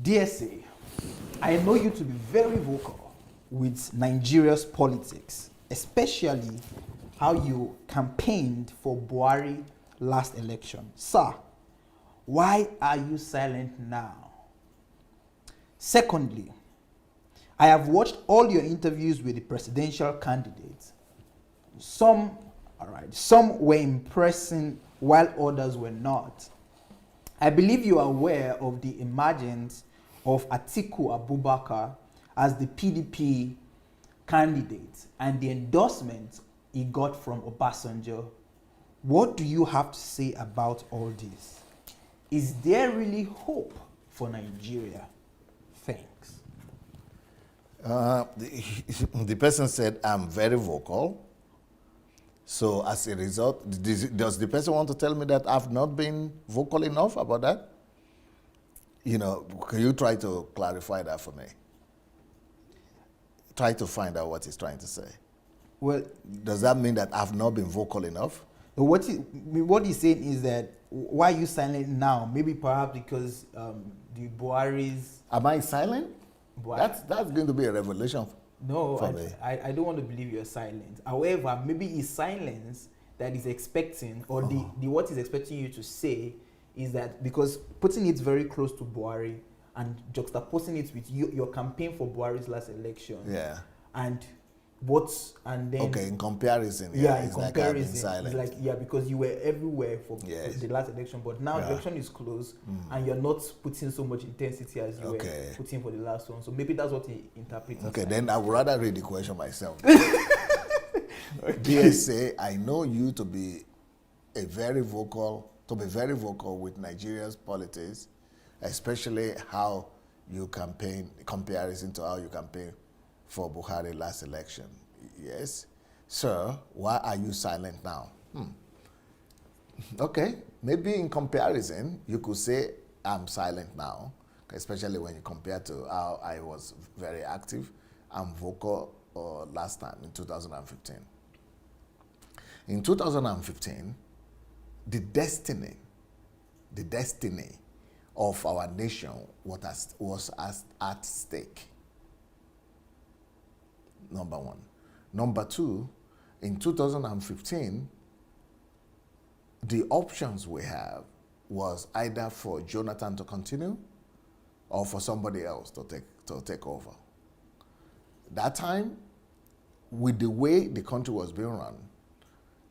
DSA, I know you to be very vocal with Nigeria's politics, especially how you campaigned for Buhari last election. Sir, why are you silent now? Secondly, I have watched all your interviews with the presidential candidates. Some were impressing while others were not. I believe you are aware of the emergence of Atiku Abubakar as the PDP candidate and the endorsement he got from Obasanjo. What do you have to say about all this? Is there really hope for Nigeria? Thanks. The person said, I'm very vocal. So as a result, does the person want to tell me that I've not been vocal enough about that? You know, can you try to clarify that for me? Try to find out what he's trying to say. Well, does that mean that I've not been vocal enough? What he's saying is that why are you silent now? Maybe perhaps because the Buhari's... Am I silent? That's going to be a revelation. No, I don't want to believe you're silent. However, maybe his silence that he's expecting, or the what he's expecting you to say, is that because putting it very close to Buhari and juxtaposing it with your campaign for Buhari's last election. Yeah. And then okay, in comparison, in it's comparison, like I've been silent. it's like because you were everywhere for the last election, but now the election is close and you're not putting so much intensity as you were putting for the last one. So maybe that's what he interprets. Okay, then I would rather read the question myself. DSA, I know you to be very vocal with Nigeria's politics, especially how you campaign, comparison to how you campaign for Buhari last election. Yes. Sir, why are you silent now? Okay, maybe in comparison, you could say I'm silent now, especially when you compare to how I was very active and vocal last time in 2015. In 2015, the destiny of our nation was at stake. Number one. Number two, in 2015, the options we have was either for Jonathan to continue or for somebody else to take over. That time, with the way the country was being run,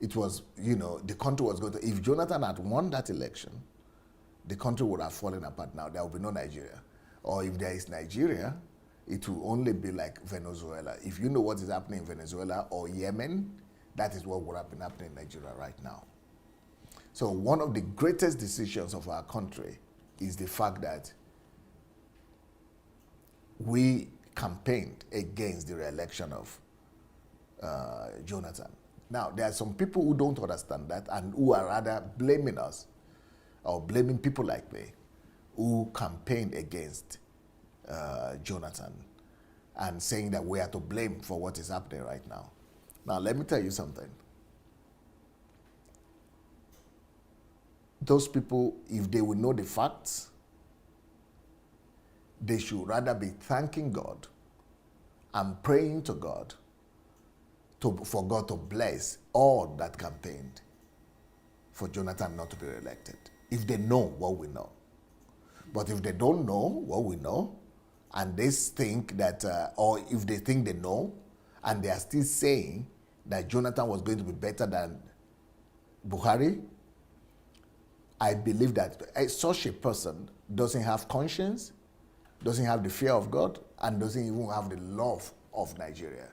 it was, the country was going to, if Jonathan had won that election, the country would have fallen apart now. There would be no Nigeria. Or if there is Nigeria, it will only be like Venezuela. If you know what is happening in Venezuela or Yemen, that is what would have been happening in Nigeria right now. So one of the greatest decisions of our country is the fact that we campaigned against the re-election of Jonathan. Now, there are some people who don't understand that and who are rather blaming us or blaming people like me who campaigned against Jonathan and saying that we are to blame for what is happening right now. Now, let me tell you something. Those people, if they will know the facts, they should rather be thanking God and praying to God for God to bless all that campaigned for Jonathan not to be re-elected, if they know what we know. But if they don't know what we know, and they think that, or if they think they know, and they are still saying that Jonathan was going to be better than Buhari, I believe that such a person doesn't have conscience, doesn't have the fear of God, and doesn't even have the love of Nigeria.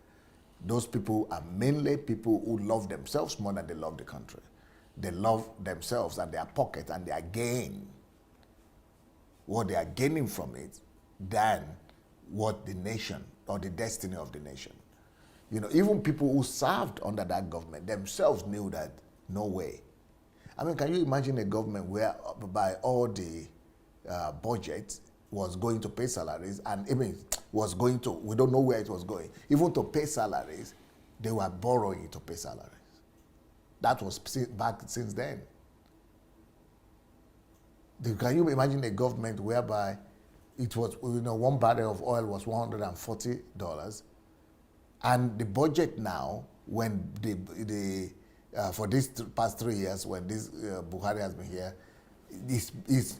Those people are mainly people who love themselves more than they love the country. They love themselves and their pocket and their gain, what they are gaining from it, than what the nation or the destiny of the nation. Even people who served under that government themselves knew that no way. I mean, can you imagine a government where by all the budget was going to pay salaries, and was going to, we don't know where it was going. Even to pay salaries, they were borrowing to pay salaries. That was back since then. Can you imagine a government whereby, it was, one barrel of oil was $140. And the budget now, when for these past 3 years, when this Buhari has been here, is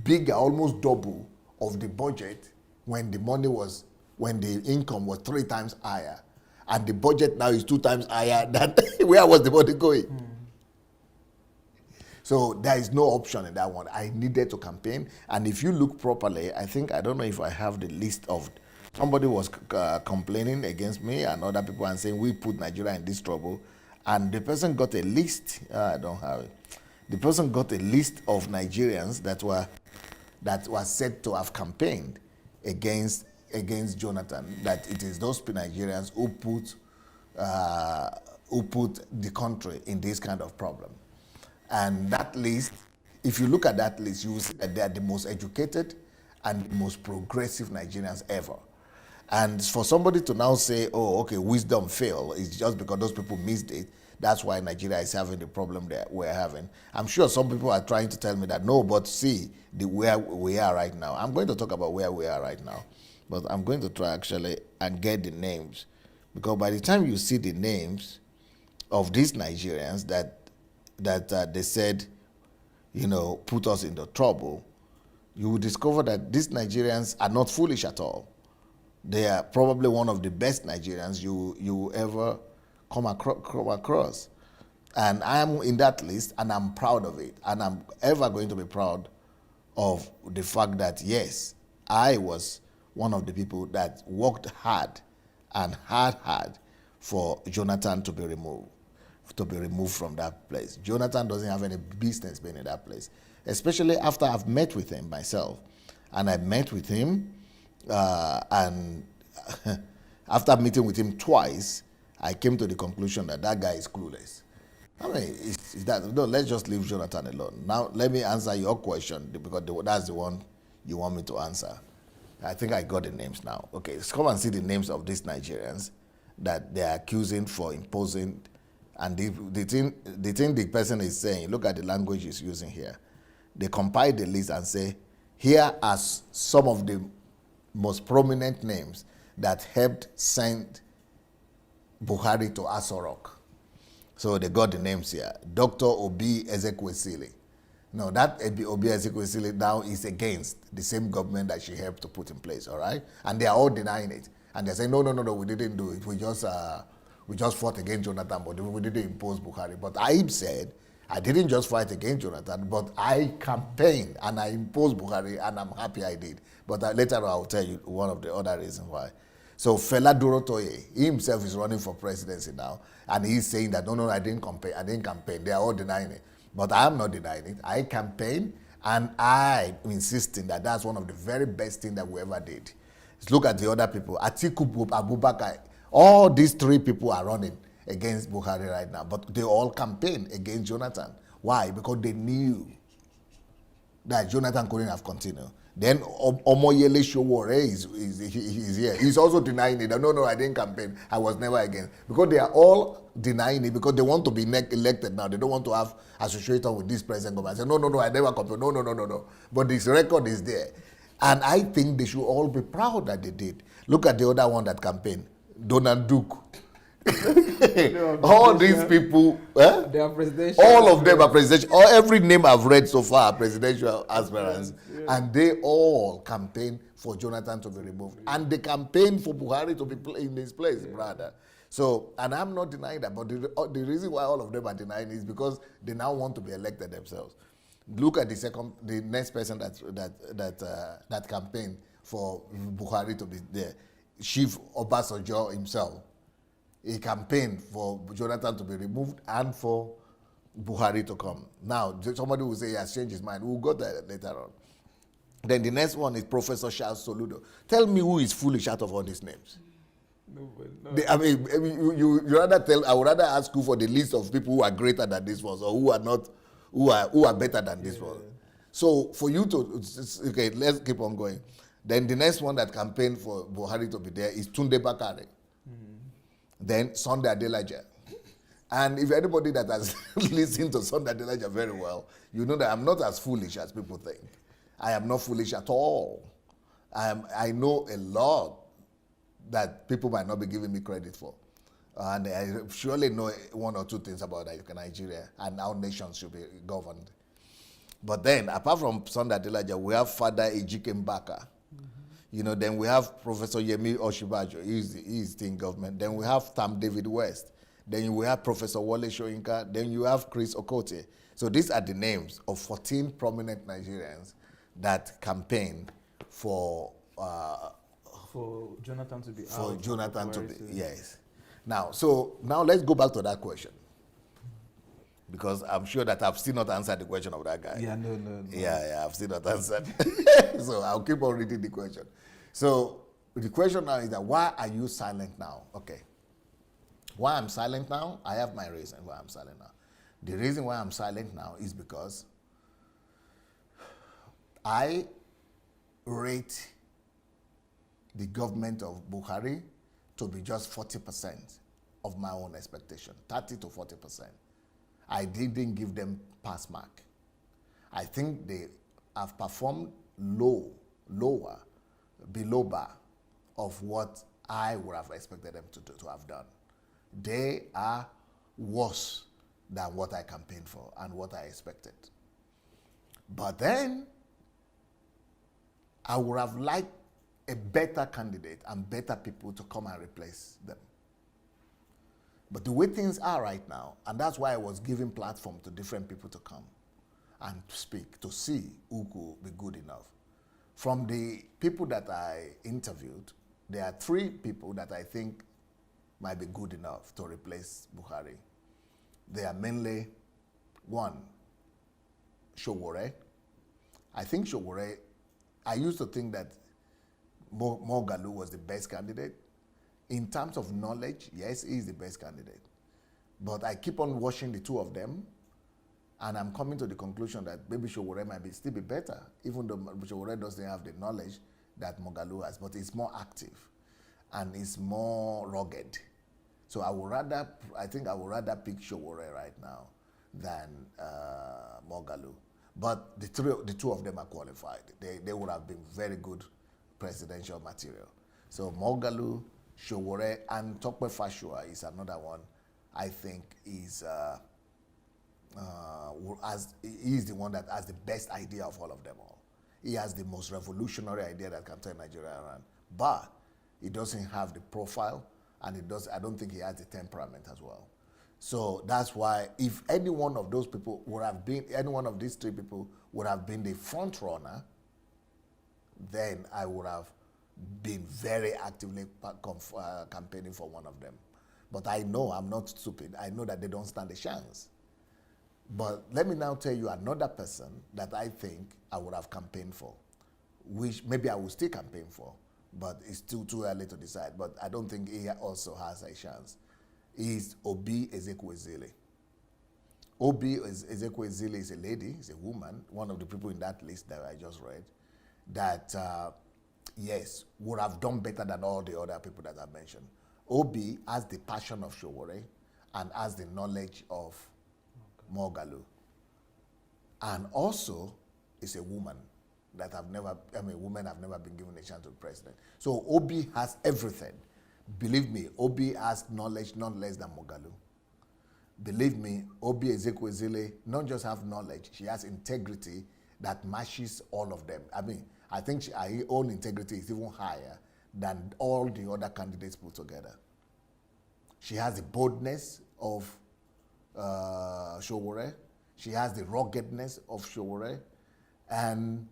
bigger, almost double of the budget when the income was 3 times higher. And the budget now is 2 times higher than where was the money going? So there is no option in that one. I needed to campaign. And if you look properly, I don't know if I have the list of, somebody was complaining against me and other people and saying we put Nigeria in this trouble. And the person got a list, I don't have it. The person got a list of Nigerians that were said to have campaigned against Jonathan, that it is those Nigerians who put the country in this kind of problem. And that list, if you look at that list, you will see that they are the most educated and the most progressive Nigerians ever. And for somebody to now say, oh, okay, wisdom failed, it's just because those people missed it, that's why Nigeria is having the problem that we're having. I'm sure some people are trying to tell me that, no, but see where we are right now. I'm going to talk about where we are right now, but I'm going to try actually and get the names. Because by the time you see the names of these Nigerians that they said, put us into trouble, you will discover that these Nigerians are not foolish at all. They are probably one of the best Nigerians you ever come across. And I am in that list, and I'm proud of it. And I'm ever going to be proud of the fact that, yes, I was one of the people that worked hard and hard for Jonathan to be removed from that place. Jonathan doesn't have any business being in that place, especially after I've met with him myself. And I met with him, and after meeting with him twice, I came to the conclusion that guy is clueless. I mean, let's just leave Jonathan alone. Now, let me answer your question, because that's the one you want me to answer. I think I got the names now. Okay, let's come and see the names of these Nigerians that they are accusing for imposing. And the thing the person is saying, look at the language he's using here. They compile the list and say, here are some of the most prominent names that helped send Buhari to Aso Rock. So they got the names here. Dr. Obi Ezekwesili. No, that Obi Ezekwesili now is against the same government that she helped to put in place, all right? And they are all denying it. And they're saying, no, we didn't do it. We just fought against Jonathan, but we didn't impose Buhari. But I said, I didn't just fight against Jonathan, but I campaigned and I imposed Buhari, and I'm happy I did. But later on, I'll tell you one of the other reasons why. So Fela Durotoye, he himself is running for presidency now, and he's saying that, no, I didn't campaign. They are all denying it. But I am not denying it. I campaigned, and I'm insisting that that's one of the very best things that we ever did. Let's look at the other people. Atiku Abubakar. All these 3 people are running against Buhari right now, but they all campaigned against Jonathan. Why? Because they knew that Jonathan couldn't have continued. Then Omoyele Sowore is here. He's also denying it. No, I didn't campaign. I was never against. Because they are all denying it because they want to be elected now. They don't want to have associated with this present government. I say, no, I never campaigned. No. But this record is there. And I think they should all be proud that they did. Look at the other one that campaigned, Donald Duke. All these people, they are presidential. All of them are presidential. Every name I've read so far are presidential aspirants. Yeah. And they all campaign for Jonathan to be removed. Yeah. And they campaign for Buhari to be in his place, brother. So, and I'm not denying that, but the reason why all of them are denying is because they now want to be elected themselves. Look at the next person that campaigned for Buhari to be there, Chief Obasanjo himself. He campaigned for Jonathan to be removed and for Buhari to come. Now, somebody will say he has changed his mind. We'll go there later on. Then the next one is Professor Charles Soludo. Tell me who is foolish out of all these names. No. I mean, you rather I would rather ask you for the list of people who are greater than this one, or who are not, who are better than this one. So for you to, okay, let's keep on going. Then the next one that campaigned for Buhari to be there is Tunde Bakare. Then Sunday Adelaja. And if anybody that has listened to Sunday Adelaja very well, you know that I'm not as foolish as people think. I am not foolish at all. I know a lot that people might not be giving me credit for. And I surely know one or two things about Nigeria and how nations should be governed. But then, apart from Sunday Adelaja, we have Father Ejike Mbaka. You know, then we have Professor Yemi Oshibajo, he's in government. Then we have Tam David West. Then we have Professor Wale Soyinka. Then you have Chris Okotie. So these are the names of 14 prominent Nigerians that campaigned for Jonathan to be for out. Jonathan to be, yes. Now let's go back to that question. Because I'm sure that I've still not answered the question of that guy. Yeah, no. Yeah, I've still not answered. So I'll keep on reading the question. So the question now is that why are you silent now? Okay. Why I'm silent now? I have my reason why I'm silent now. The reason why I'm silent now is because I rate the government of Buhari to be just 40% of my own expectation, 30 to 40%. I didn't give them pass mark. I think they have performed lower, below bar of what I would have expected them to have done. They are worse than what I campaigned for and what I expected. But then, I would have liked a better candidate and better people to come and replace them. But the way things are right now, and that's why I was giving platform to different people to come and speak, to see who could be good enough. From the people that I interviewed, there are 3 people that I think might be good enough to replace Buhari. They are mainly, 1, Sowore. I think Sowore, I used to think that Moghalu was the best candidate. In terms of knowledge, yes, he is the best candidate. But I keep on watching the 2 of them, and I'm coming to the conclusion that maybe Sowore might still be better, even though Sowore doesn't have the knowledge that Moghalu has, but he's more active and he's more rugged. So I think I would rather pick Sowore right now than Moghalu. But the 2 of them are qualified. They would have been very good presidential material. So Moghalu, Sowore, and Tope Fashua is another one. I think he's the one that has the best idea of all of them all. He has the most revolutionary idea that can turn Nigeria around. But he doesn't have the profile, and I don't think he has the temperament as well. So that's why if any one of those people would have been, any one of these 3 people would have been the front runner, then I would have been very actively campaigning for one of them. But I know I'm not stupid. I know that they don't stand a chance. But let me now tell you another person that I think I would have campaigned for, which maybe I will still campaign for, but it's still too early to decide. But I don't think he also has a chance. Is Obi Ezekwesili. Obi Ezekwesili is a lady, is a woman, one of the people in that list that I just read, that yes, would have done better than all the other people that I mentioned. Obi has the passion of Sowore and has the knowledge of Moghalu. And also is a woman that women have never been given a chance to be president. So Obi has everything. Believe me, Obi has knowledge not less than Moghalu. Believe me, Obi Ezekwesili not just have knowledge, she has integrity that matches all of them. I think her own integrity is even higher than all the other candidates put together. She has the boldness of Sowore. She has the ruggedness of Sowore. And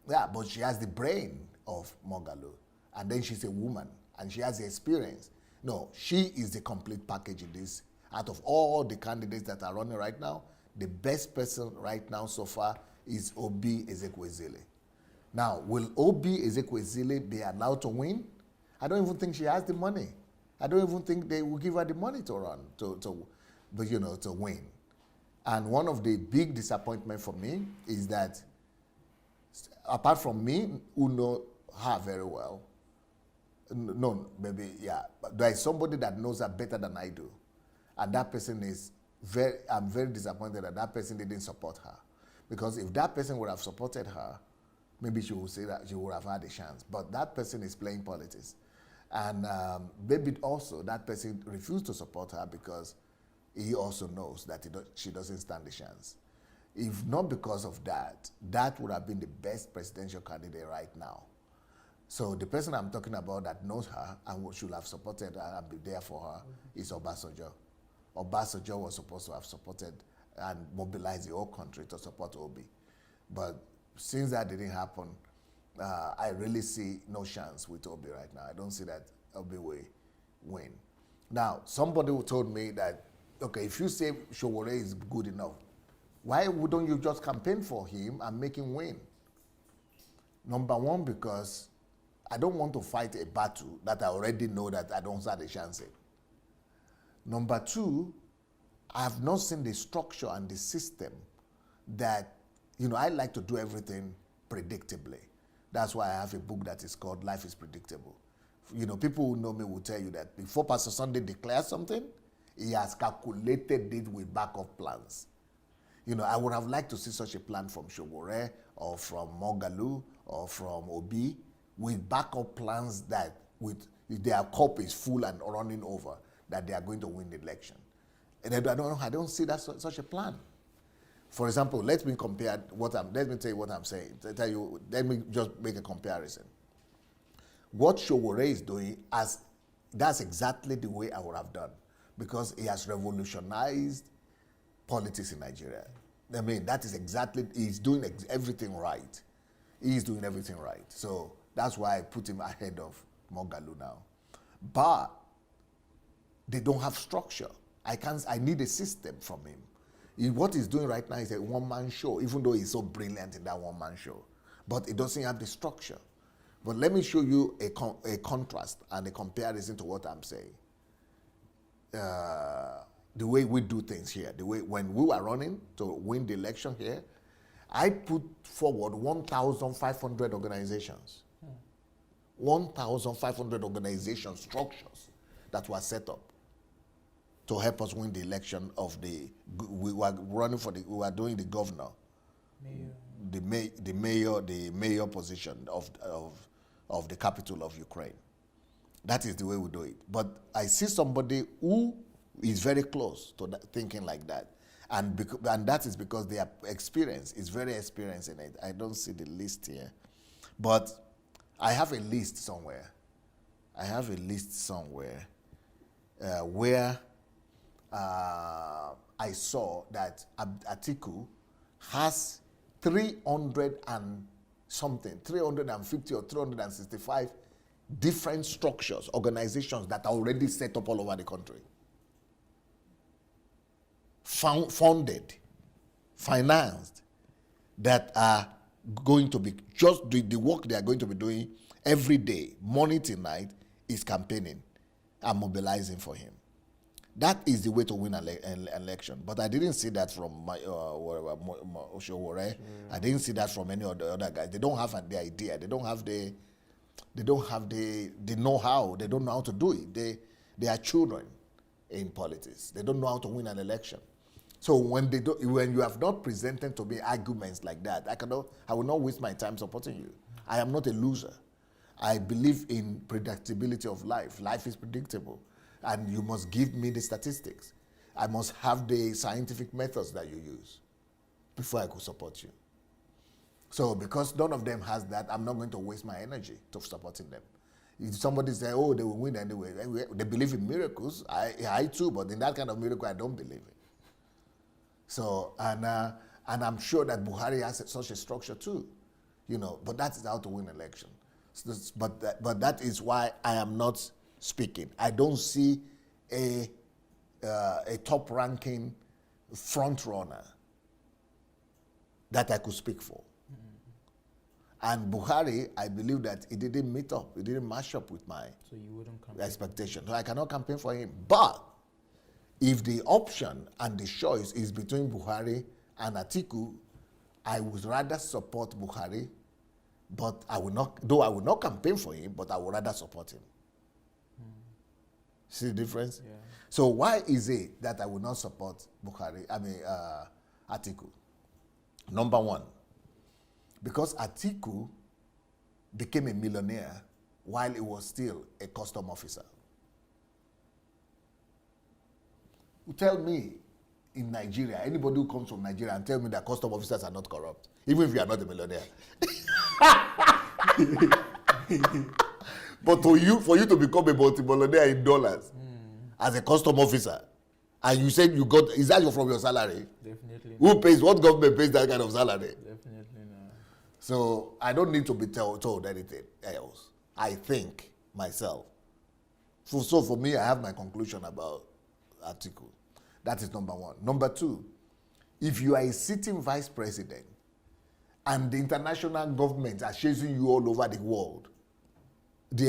yeah, but she has the brain of Moghalu. And then she's a woman and she has the experience. No, she is the complete package in this. Out of all the candidates that are running right now, the best person right now so far is Obi Ezekwesili. Now, will Obi Ezekwesili be allowed to win? I don't even think she has the money. I don't even think they will give her the money to run, to win. And one of the big disappointments for me is that, apart from me, who know her very well, no, maybe, yeah, but there is somebody that knows her better than I do. And that person I'm very disappointed that person didn't support her. Because if that person would have supported her, maybe she would say that she would have had a chance. But that person is playing politics. And maybe also that person refused to support her because he also knows that she doesn't stand a chance. If not because of that, that would have been the best presidential candidate right now. So the person I'm talking about that knows her and should have supported her and be there for her is Obasanjo. Obasanjo was supposed to have supported and mobilized the whole country to support Obi. But since that didn't happen, I really see no chance with Obi right now. I don't see that Obi will win. Now, somebody told me that, okay, if you say Sowore is good enough, why wouldn't you just campaign for him and make him win? Number one, because I don't want to fight a battle that I already know that I don't stand a chance in. Number two, I have not seen the structure and the system that, I like to do everything predictably. That's why I have a book that is called Life is Predictable. People who know me will tell you that before Pastor Sunday declares something, he has calculated it with backup plans. I would have liked to see such a plan from Sowore or from Moghalu or from Obi with backup plans that if their cup is full and running over, that they are going to win the election. And I don't see that such a plan. For example, let me tell you what I'm saying. Let me just make a comparison. What Sowore is doing, that's exactly the way I would have done, because he has revolutionized politics in Nigeria. I mean, that is exactly, he's doing everything right. He's doing everything right. So that's why I put him ahead of Moghalu now. But they don't have structure. I need a system from him. What he's doing right now is a one-man show, even though he's so brilliant in that one-man show. But it doesn't have the structure. But let me show you a contrast and a comparison to what I'm saying. The way we do things here, the way when we were running to win the election here, I put forward 1,500 organizations. 1,500 organization structures that were set up to help us win the election we were doing the governor, the mayor position of the capital of Ukraine. That is the way we do it. But I see somebody who is very close to thinking like that. And that is because their experience is very experienced in it. I don't see the list here. But I have a list somewhere. Where I saw that Atiku has 350 or 365 different structures, organizations that are already set up all over the country. Funded, financed, that are going to be just doing the work they are going to be doing every day, morning till night, is campaigning and mobilizing for him. That is the way to win an election. But I didn't see that from Sowore. I didn't see that from any of the other guys. They don't have the idea. They don't have the know-how. They don't know how to do it. They are children in politics. They don't know how to win an election. So when you have not presented to me arguments like that, I will not waste my time supporting you. I am not a loser. I believe in predictability of life. Life is predictable. And you must give me the statistics. I must have the scientific methods that you use before I could support you. So because none of them has that, I'm not going to waste my energy to supporting them. If somebody says, oh, they will win anyway, they believe in miracles. I too, but in that kind of miracle, I don't believe it. So, and I'm sure that Buhari has such a structure too, but that is how to win election. So but that is why I am not speaking. I don't see a top-ranking front runner that I could speak for. And Buhari, I believe that it didn't meet up. It didn't match up with my expectation. So I cannot campaign for him. But if the option and the choice is between Buhari and Atiku, I would rather support Buhari, but I will not campaign for him, but I would rather support him. See the difference? Yeah. So why is it that I will not support Atiku? Number one, Because Atiku became a millionaire while he was still a custom officer. Tell me, in Nigeria, anybody who comes from Nigeria and tell me that custom officers are not corrupt, even if you are not a millionaire. But for you to become a multi-millionaire in dollars as a custom officer, and you said you got, is that from your salary? Definitely. Who pays, what government pays that kind of salary? Definitely not. So I don't need to be told anything else. I think myself. So for me, I have my conclusion about Atiku. That is number one. Number two, if you are a sitting vice president and the international government are chasing you all over the world,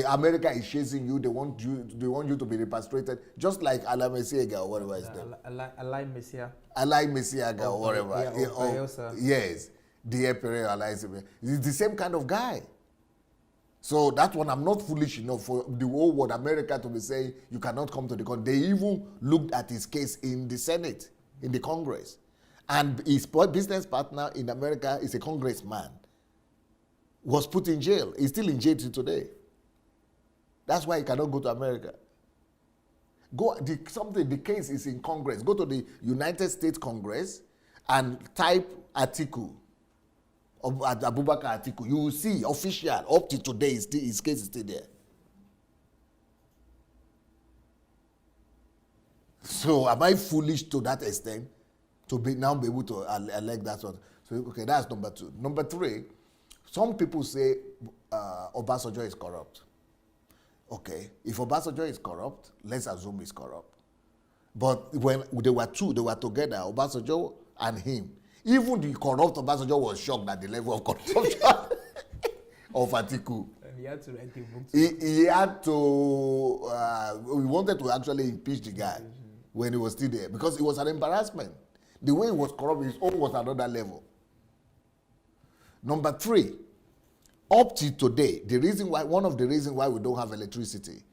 America is chasing you, they want you to be repatriated, just like Ala Messiaga or whatever his name. Alai Messia. Alai Messiaga or whatever. Yeah, yes, the Emperor Alai. He's the same kind of guy. So that one, I'm not foolish enough for the whole world, America, to be saying you cannot come to the country. They even looked at his case in the Senate, in the Congress. And his business partner in America is a congressman. Was put in jail. He's still in jail till today. That's why he cannot go to America. The case is in Congress. Go to the United States Congress and type Atiku. Abubakar Atiku. You will see official up to today, his case is still there. So am I foolish to that extent to be able to elect that one? So okay, that's number two. Number three, some people say Obasanjo is corrupt. Okay, if Obasanjo is corrupt, let's assume he's corrupt. But when they were together, Obasanjo and him. Even the corrupt Obasanjo was shocked at the level of corruption of Atiku. And he had to write a book. He had to. We wanted to actually impeach the guy when he was still there because it was an embarrassment. The way he was corrupt, his own was another level. Number three, up to today, one of the reasons why we don't have electricity,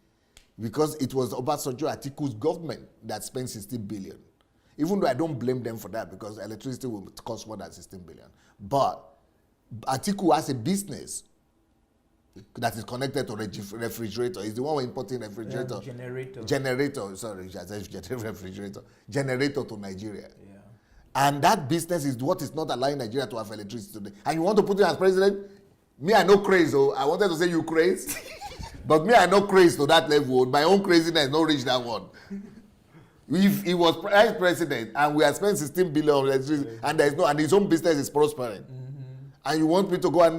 because it was Obasanjo Atiku's government that spent 16 billion. Even though I don't blame them for that because electricity will cost more than 16 billion. But Atiku has a business that is connected to refrigerator. He's the one importing refrigerator. Generator, sorry, refrigerator. Generator to Nigeria. Yeah. And that business is what is not allowing Nigeria to have electricity today. And you want to put him as president? Me, I know crazy. Oh, I wanted to say you crazy. But me, I know crazy to that level. My own craziness not reach that one. If he was vice president and we are spending 16 billion on electricity and and his own business is prospering, and you want me to go and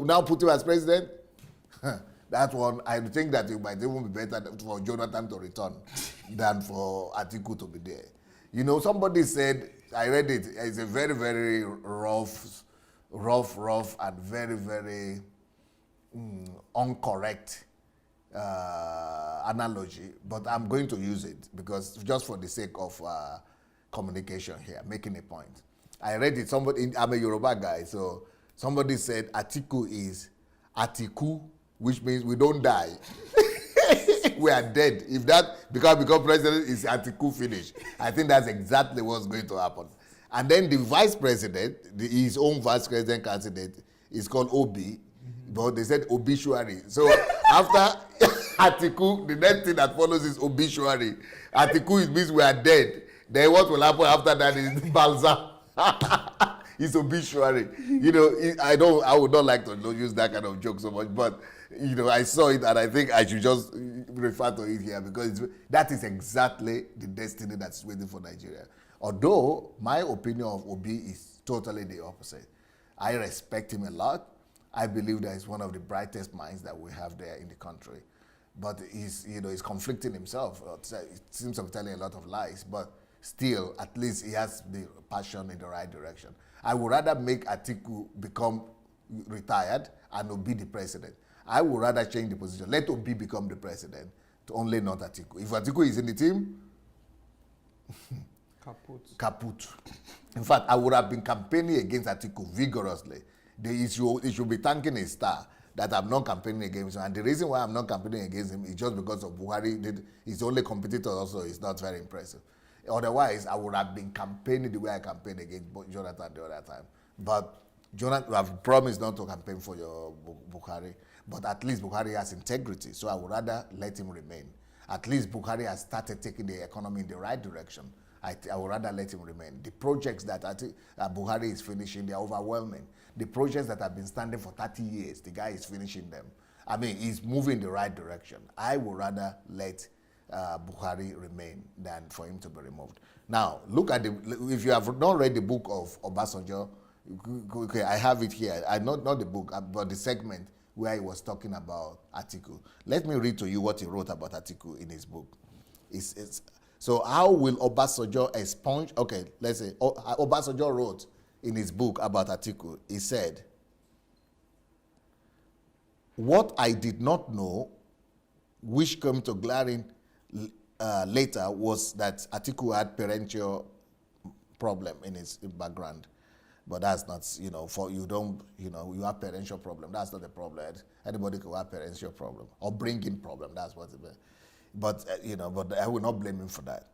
now put him as president? That one, I think that it might even be better for Jonathan to return than for Atiku to be there. Somebody said, I read it, it's a very, very rough and very, very incorrect analogy, but I'm going to use it because just for the sake of communication here, making a point. I read it. I'm a Yoruba guy, so somebody said Atiku is Atiku, which means we don't die. We are dead. If that become president, is Atiku finished. I think that's exactly what's going to happen. And then the vice president, his own vice president candidate, is called Obi, but they said obituary. So after Atiku, the next thing that follows is obituary. Atiku means we are dead. Then what will happen after that is balsam. It's obituary. I would not like to use that kind of joke so much, but I saw it and I think I should just refer to it here because that is exactly the destiny that's waiting for Nigeria. Although my opinion of Obi is totally the opposite. I respect him a lot. I believe that he's one of the brightest minds that we have there in the country. But he's conflicting himself. It seems to be telling a lot of lies, but still, at least he has the passion in the right direction. I would rather make Atiku become retired and Obi the president. I would rather change the position. Let Obi become the president, to only not Atiku. If Atiku is in the team, kaput. In fact, I would have been campaigning against Atiku vigorously. He should be thanking his star that I'm not campaigning against him. And the reason why I'm not campaigning against him is just because of Buhari. His only competitor also is not very impressive. Otherwise, I would have been campaigning the way I campaigned against Jonathan the other time. But Jonathan, I've promised not to campaign for your Buhari, but at least Buhari has integrity, so I would rather let him remain. At least Buhari has started taking the economy in the right direction. I would rather let him remain. The projects that Buhari is finishing, they are overwhelming. The projects that have been standing for 30 years, the guy is finishing them. I mean, he's moving in the right direction. I would rather let Buhari remain than for him to be removed. Now, look at if you have not read the book of Obasanjo, okay, I have it here. Not the book, but the segment where he was talking about Atiku. Let me read to you what he wrote about Atiku in his book. So how will Obasanjo expunge? Okay, let's say Obasanjo wrote in his book about Atiku. He said, "What I did not know, which came to glaring later, was that Atiku had parental problem in his background." But that's not, for you don't, you have parental problem. That's not the problem. Anybody could have parental problem or bringing problem. That's what it is. But, but I will not blame him for that.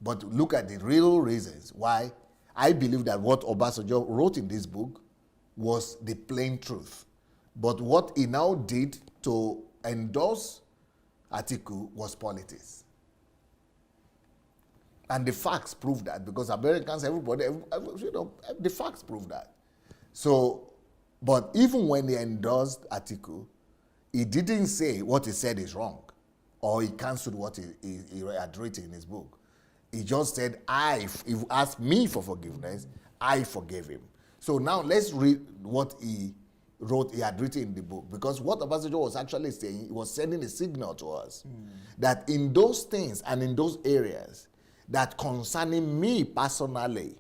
But look at the real reasons why I believe that what Obasanjo wrote in this book was the plain truth. But what he now did to endorse Atiku was politics. And the facts prove that, because Americans, everybody, the facts prove that. So, but even when he endorsed Atiku, he didn't say what he said is wrong, or he cancelled what he had written in his book. He just said, if you ask me for forgiveness, I forgave him. So now let's read what he had written in the book, because what Obasanjo was actually saying, he was sending a signal to us that in those things and in those areas that concerning me personally,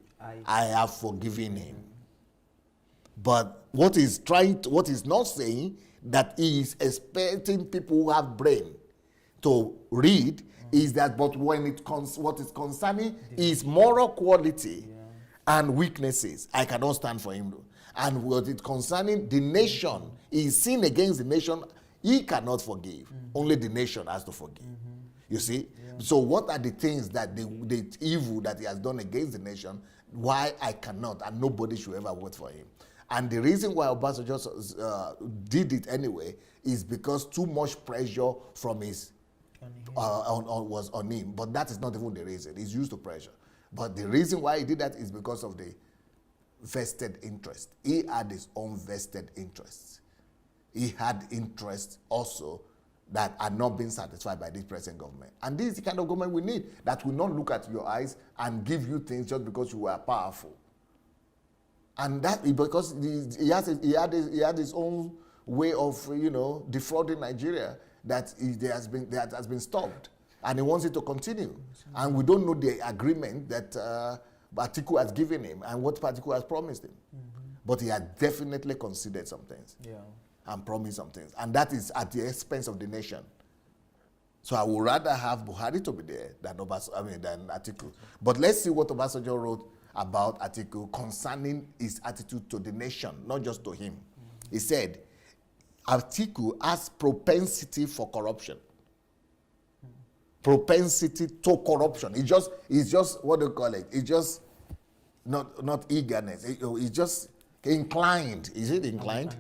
I have forgiven him. But what he's not saying, that he is expecting people who have brain to read, is that, but when what is concerning his moral quality and weaknesses, I cannot stand for him. And what is concerning the nation, his sin against the nation, he cannot forgive. Only the nation has to forgive. You see? So what are the things that the evil that he has done against the nation, why I cannot, and nobody should ever vote for him? And the reason why Obasanjo did it anyway is because too much pressure from his was on him. But that is not even the reason. He's used to pressure. But the reason why he did that is because of the vested interest. He had his own vested interests. He had interests also that are not being satisfied by this present government. And this is the kind of government we need, that will not look at your eyes and give you things just because you are powerful. And that because he had his own way of defrauding Nigeria that has been stopped, and he wants it to continue. And we don't know the agreement that Atiku has given him and what Atiku has promised him. But he has definitely considered some things. And promised some things, and that is at the expense of the nation. So I would rather have Buhari to be there than Atiku. But let's see what Obasanjo wrote about Atiku concerning his attitude to the nation, not just to him. He said, Atiku has propensity for corruption. Propensity to corruption. It's just what do you call it? It's just not eagerness. It's just inclined. Is it inclined?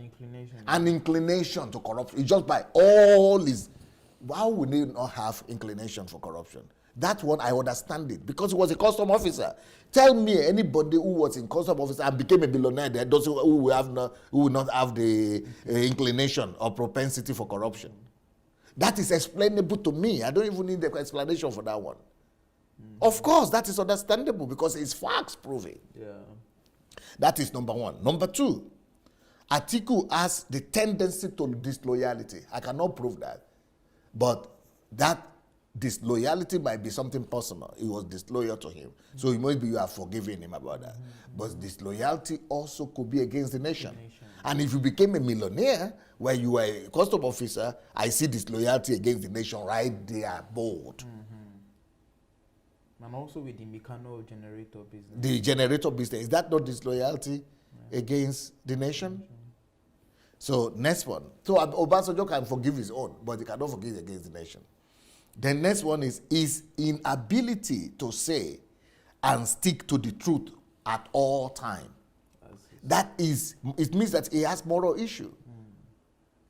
An inclination to corruption. It's just by all his. Why would he not have inclination for corruption? That one, I understand it, because he was a custom officer. Tell me anybody who was in custom officer and became a billionaire that who will not have the inclination or propensity for corruption. That is explainable to me. I don't even need the explanation for that one. Of course, that is understandable because it's facts proving. That is number one. Number two, Atiku has the tendency to disloyalty. I cannot prove that. But that disloyalty might be something personal. He was disloyal to him. So maybe you have forgiven him about that. But disloyalty also could be against the nation. And if you became a millionaire where you were a custom officer, I see disloyalty against the nation right there, bold. And also with the Mikano generator business. The generator business, is that not disloyalty against the nation? So next one. So Obasanjo can forgive his own, but he cannot forgive against the nation. The next one is his inability to say and stick to the truth at all time. That is, it means that he has moral issue.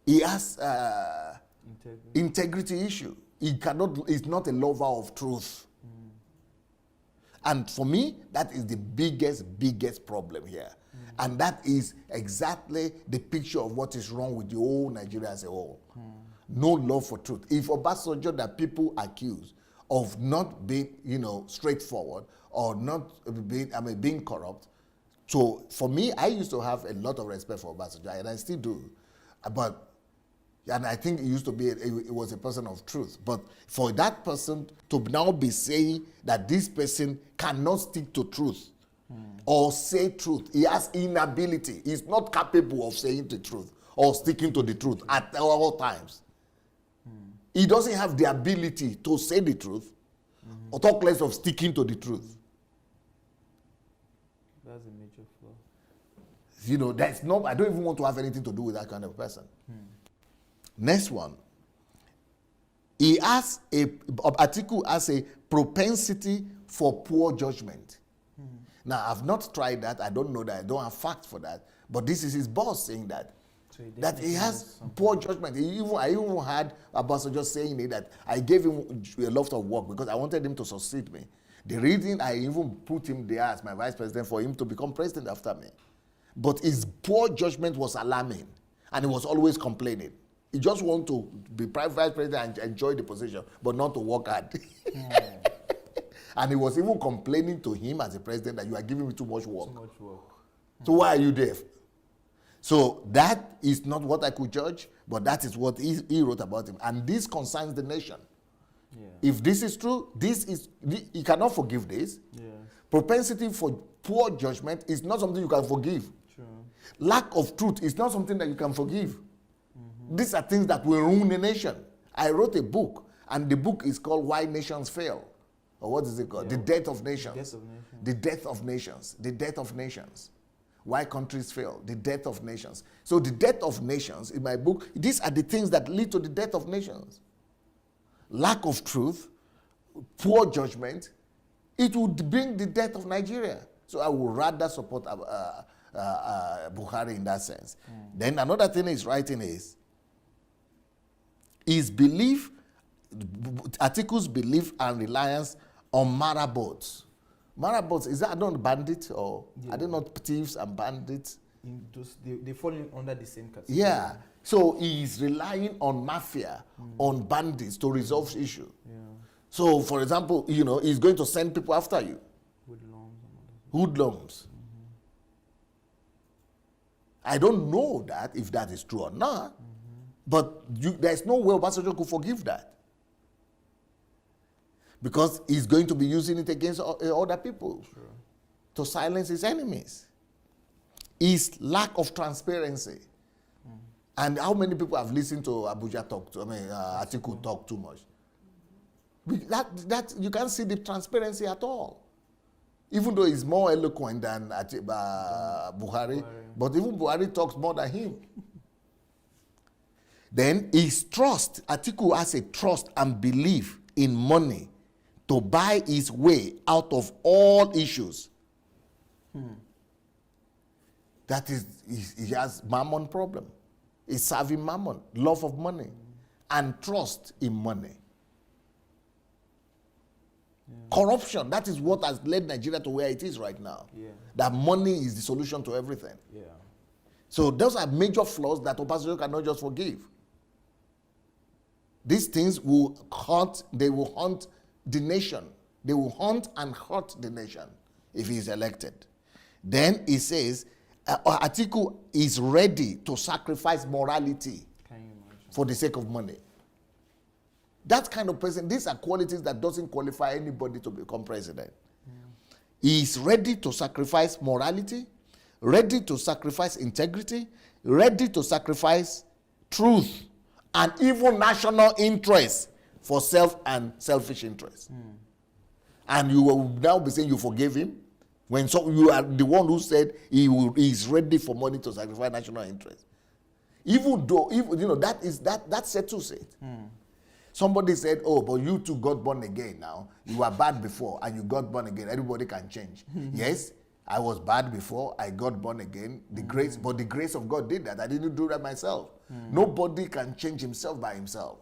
He has integrity issue. He cannot, he's not a lover of truth. And for me, that is the biggest problem here. And that is exactly the picture of what is wrong with the whole Nigeria as a whole. No love for truth. If Obasanjo, that people accuse of not being, straightforward or not being corrupt. So for me, I used to have a lot of respect for Obasanjo, and I still do. And I think it used to be, it was a person of truth. But for that person to now be saying that this person cannot stick to truth or say truth, he has inability. He's not capable of saying the truth or sticking to the truth at all times. He doesn't have the ability to say the truth or talk less of sticking to the truth. That's a major flaw. That's no, I don't even want to have anything to do with that kind of person. Next one. Atiku has a propensity for poor judgment. Now, I've not tried that. I don't know that. I don't have facts for that. But this is his boss saying that. So that he has poor judgment. I even had Obasanjo saying it, that I gave him a lot of work because I wanted him to succeed me. The reason I even put him there as my vice president for him to become president after me. But his poor judgment was alarming, and he was always complaining. He just wanted to be vice president and enjoy the position, but not to work hard. And he was even complaining to him as a president that you are giving me too much work. Too much work. So why are you there? So that is not what I could judge, but that is what he wrote about him. And this concerns the nation. Yeah. If this is true, you cannot forgive this. Yeah. Propensity for poor judgment is not something you can forgive. True. Lack of truth is not something that you can forgive. These are things that will ruin a nation. I wrote a book, and the book is called Why Nations Fail. Or what is it called? Yeah. The Death of Nations. The Death of Nations. The Death of Nations. Why countries fail. The Death of Nations. So the death of nations, in my book, these are the things that lead to the death of nations. Lack of truth, poor judgment, it would bring the death of Nigeria. So I would rather support Buhari in that sense. Then another thing he's writing is, his belief, Atiku's belief and reliance on marabouts. Marabouts, is that not bandits, or are they not thieves and bandits? They fall under the same category. Yeah. So he's relying on mafia, on bandits to resolve issue. Yeah. So, for example, he's going to send people after you. Hoodlums. I don't know that, if that is true or not, but there's no way Obasanjo could forgive that. Because he's going to be using it against other people to silence his enemies. His lack of transparency. And how many people have listened to Atiku talk too much? That you can't see the transparency at all. Even though he's more eloquent than Buhari, but even Buhari talks more than him. Then his trust, Atiku has a trust and belief in money to buy his way out of all issues. That is, he has mammon problem. He's serving mammon, love of money, and trust in money. Corruption, that is what has led Nigeria to where it is right now. That money is the solution to everything. So those are major flaws that Obasanjo cannot just forgive. These things will haunt the nation. They will haunt and hurt the nation if he is elected. Then he says, Atiku is ready to sacrifice morality for the sake of money. That kind of person, these are qualities that doesn't qualify anybody to become president. He is ready to sacrifice morality, ready to sacrifice integrity, ready to sacrifice truth, and even national interest for self and selfish interest. And you will now be saying you forgave him when you are the one who said he is ready for money to sacrifice national interest. Even though that settles it. Somebody said, oh, but you too got born again now. You were bad before and you got born again. Everybody can change. Yes, I was bad before. I got born again. The grace, but the grace of God did that. I didn't do that myself. Nobody can change himself by himself.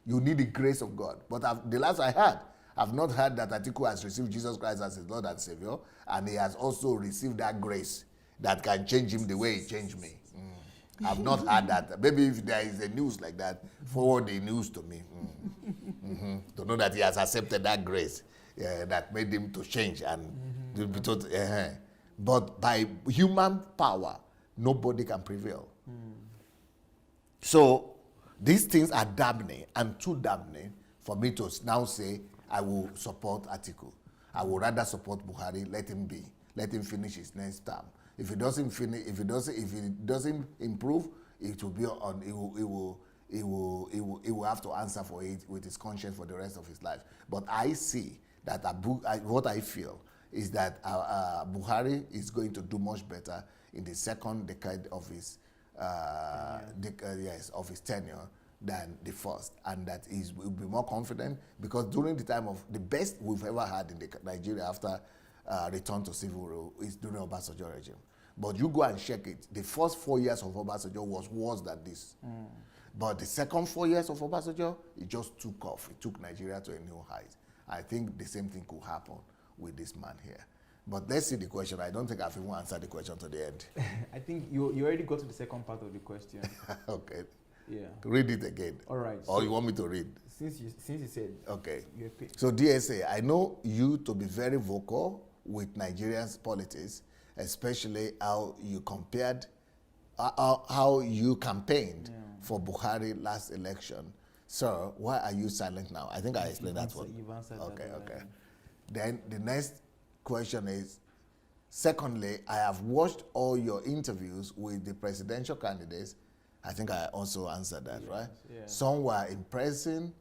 You need the grace of God. But the last I heard, I've not heard that Atiku has received Jesus Christ as his Lord and Savior, and he has also received that grace that can change him the way he changed me. I've not heard that. Maybe if there is a news like that, forward the news to me. To know that he has accepted that grace that made him to change and be told, but by human power, nobody can prevail. So these things are damning and too damning for me to now say I will support Atiku. I would rather support Buhari. Let him be. Let him finish his next term. If he doesn't finish, if he doesn't improve, it will be on. He will have to answer for it with his conscience for the rest of his life. But I see that what I feel is that Buhari is going to do much better in the second decade of his of his tenure than the first, and that he will be more confident, because during the time of the best we've ever had in Nigeria after return to civil rule is during Obasanjo regime. But you go and check it, the first 4 years of Obasanjo was worse than this. But the second 4 years of Obasanjo, it just took off. It took Nigeria to a new height. I think the same thing could happen with this man here. But let's see the question. I don't think I've even answered the question to the end. I think you already got to the second part of the question. Okay. Yeah. Read it again. All right. Or you want me to read? Since you said. Okay. You're so DSA, I know you to be very vocal with Nigerians' politics, especially how you compared, how you campaigned for Buhari last election. Sir, why are you silent now? I think I explained that one. You've answered okay, that. Okay. Then the next question is, secondly, I have watched all your interviews with the presidential candidates. I think I also answered that, right? Yeah. Some were impressing,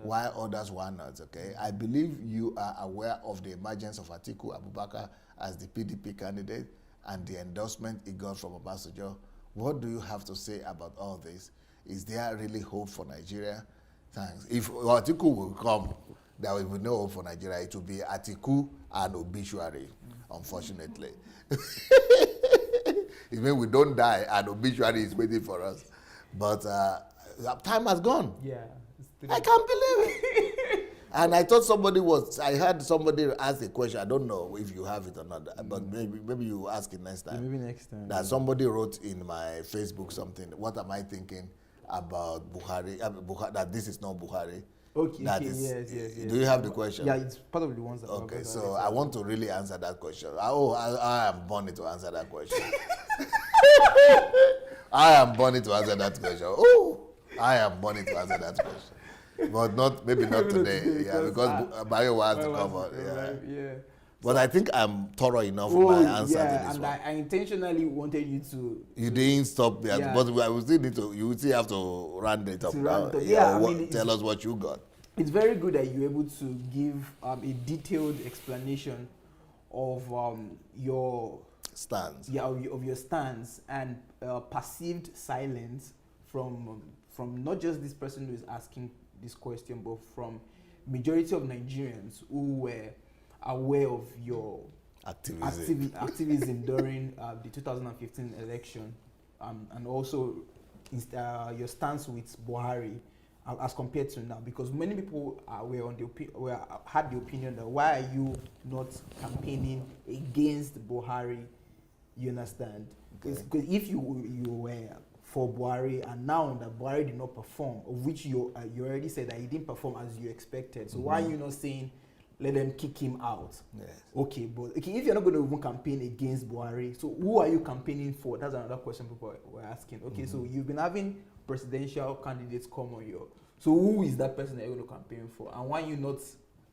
while others were not, okay? I believe you are aware of the emergence of Atiku Abubakar as the PDP candidate and the endorsement he got from Obasanjo. What do you have to say about all this? Is there really hope for Nigeria? Thanks. If Atiku will come, there will be no hope for Nigeria. It will be Atiku and obituary, unfortunately. It means we don't die and obituary is waiting for us. But time has gone. Yeah. I can't believe it. And I thought I heard somebody ask a question. I don't know if you have it or not, but maybe you ask it next time. Yeah, maybe next time. That somebody wrote in my Facebook something. What am I thinking about Buhari? That this is not Buhari. Okay, yes. Do you have the question? Yeah, it's part of the ones that. Okay, so I want to really answer that question. I am born to answer that question. I am born to answer that question. Oh, I am born to answer that question. But maybe not today. Yeah, because Bayo has to come out. Yeah. But I think I'm thorough enough in my answer to this one. I intentionally wanted you to. You didn't stop there, but I will still need to. You will still have to round it up now. Tell us what you got. It's very good that you're able to give a detailed explanation of your stance. Yeah, of your stance and perceived silence from not just this person who is asking this question, but from majority of Nigerians who were aware of your activism during the 2015 election, and also your stance with Buhari as compared to now, because many people had the opinion that why are you not campaigning against Buhari? You understand? Because if you were for Buhari, and now that Buhari did not perform, of which you already said that he didn't perform as you expected, so why are you not saying let them kick him out? Yes. Okay, but if you're not going to even campaign against Buhari, so who are you campaigning for? That's another question people were asking. Okay, so you've been having presidential candidates come on your, so who is that person that you're going to campaign for, and why are you not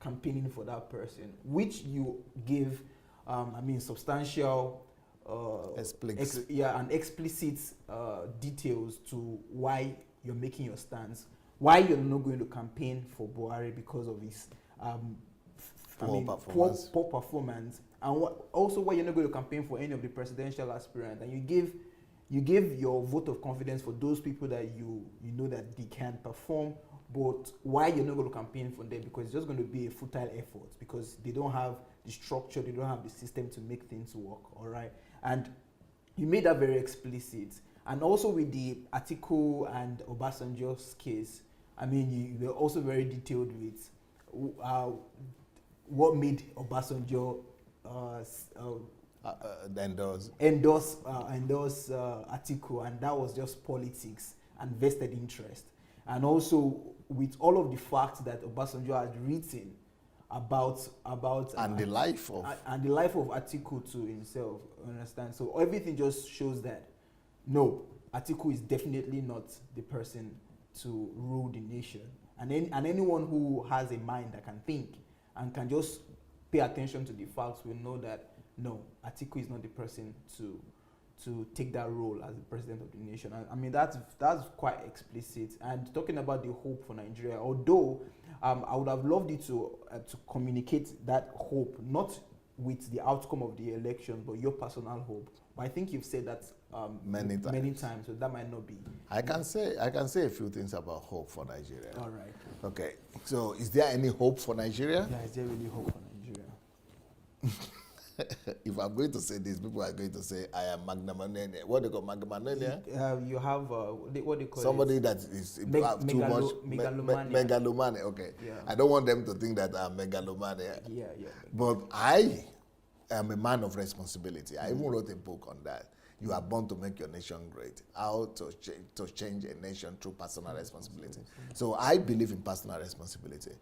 campaigning for that person, which you give substantial and explicit details to why you're making your stance, why you're not going to campaign for Buhari because of his poor performance, and also why you're not going to campaign for any of the presidential aspirants. And you give you gave your vote of confidence for those people that you know that they can perform, but why you're not going to campaign for them? Because it's just going to be a futile effort, because they don't have the structure, they don't have the system to make things work. All right, and you made that very explicit. And also with the Atiku and Obasanjo's case, I mean, you were also very detailed with what made Obasanjo endorse Atiku, and that was just politics and vested interest. And also with all of the facts that Obasanjo had written about and the life of Atiku to himself, understand? So everything just shows that no, Atiku is definitely not the person to rule the nation. And anyone who has a mind that can think and can just pay attention to the facts will know that no, Atiku is not the person to take that role as the president of the nation. I mean, that's quite explicit. And talking about the hope for Nigeria, although I would have loved you to communicate that hope, not with the outcome of the election, but your personal hope. But I think you've said that many times, so that might not be. I can say a few things about hope for Nigeria. All right. Okay. So, is there any hope for Nigeria? Yeah, is there really hope for Nigeria? If I'm going to say this, people are going to say I am magnanimous. What they call magnanimous? You have what they call somebody that is too much megalomania. Okay. Yeah. I don't want them to think that I'm megalomania. Yeah. But I am a man of responsibility. I even wrote a book on that. You are born to make your nation great. How to change a nation through personal responsibility. So I believe in personal responsibility.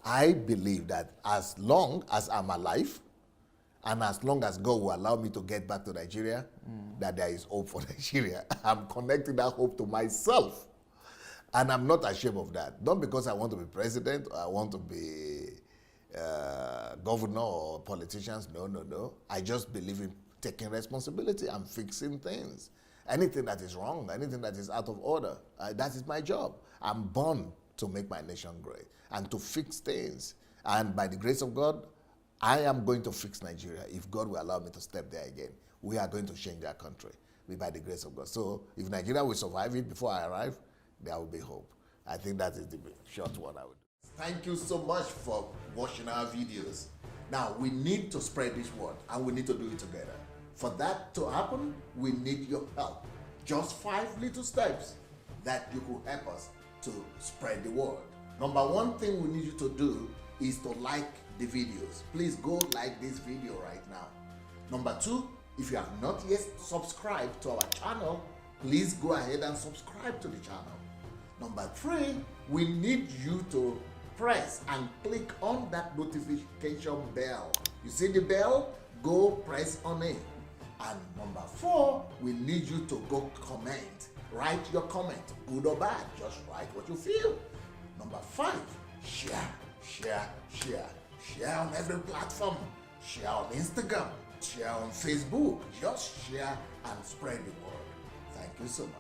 I believe that as long as I'm alive, and as long as God will allow me to get back to Nigeria, that there is hope for Nigeria. I'm connecting that hope to myself. And I'm not ashamed of that. Not because I want to be president or I want to be governor or politicians. No. I just believe in taking responsibility and fixing things. Anything that is wrong, anything that is out of order, that is my job. I'm born to make my nation great and to fix things. And by the grace of God, I am going to fix Nigeria. If God will allow me to step there again, we are going to change our country by the grace of God. So if Nigeria will survive it before I arrive, there will be hope. I think that is the short one I would do. Thank you so much for watching our videos. Now, we need to spread this word, and we need to do it together. For that to happen, we need your help. Just 5 little steps that you could help us to spread the word. Number one thing we need you to do is to like the videos. Please go like this video right now. Number 2, if you have not yet subscribed to our channel, please go ahead and subscribe to the channel. Number 3, we need you to press and click on that notification bell. You see the bell? Go press on it. And number 4, we need you to go comment. Write your comment, good or bad. Just write what you feel. Number 5, share on every platform. Share on Instagram, share on Facebook. Just share and spread the word. Thank you so much.